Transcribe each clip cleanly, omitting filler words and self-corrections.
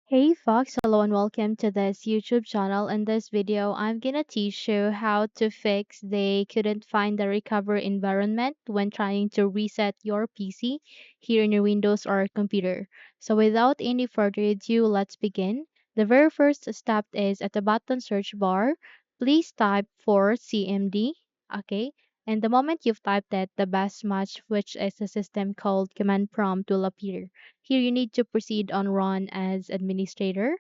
Hey Fox, hello and welcome to this YouTube channel. In this video, I'm gonna teach you how to fix they couldn't find the recovery environment when trying to reset your PC here in your Windows or computer. So without any further ado, let's begin. The very first step is at the bottom search bar, please type for CMD, okay? And the moment you've typed that, the best match, which is a system called command prompt, will appear. Here you need to proceed on run as administrator.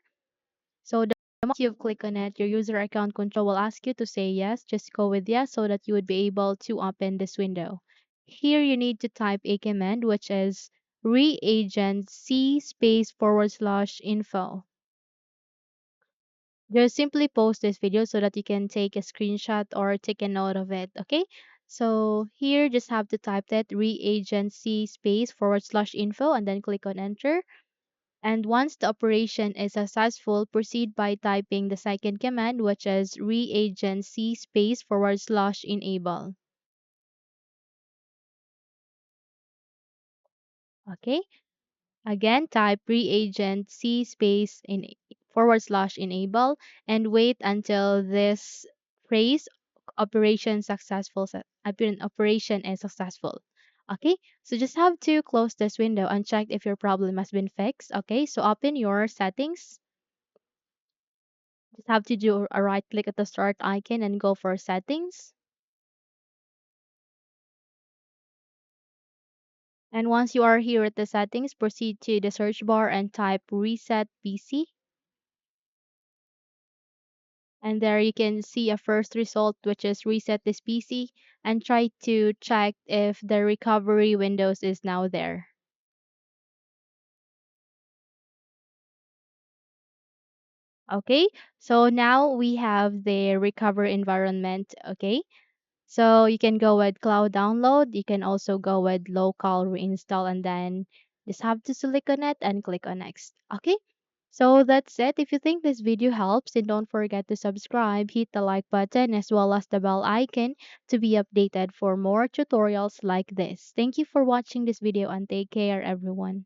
So the moment you click on it, your user account control will ask you to say yes. Just go with yes so that you would be able to open this window. Here you need to type a command which is reagent c space forward slash info. Just simply post this video so that you can take a screenshot or take a note of it. Okay. So here just have to type that reagent c space forward slash info and then click on enter. And once the operation is successful, proceed by typing the second command, which is reagent c space forward slash enable. Okay. Again, type reagent c space in forward slash enable and wait until this phrase operation is successful. Okay, so just have to close this window and check if your problem has been fixed. Okay, so open your settings. Just have to do a right click at the start icon and go for settings. And once you are here at the settings, proceed to the search bar and type reset PC. And there you can see a first result, which is reset this PC, and try to check if the recovery windows is now there. Okay, so now we have the recovery environment. Okay, so you can go with cloud download. You can also go with local reinstall and then just have to select on it and click on next. Okay. So that's it. If you think this video helps, then don't forget to subscribe, hit the like button as well as the bell icon to be updated for more tutorials like this. Thank you for watching this video and take care everyone.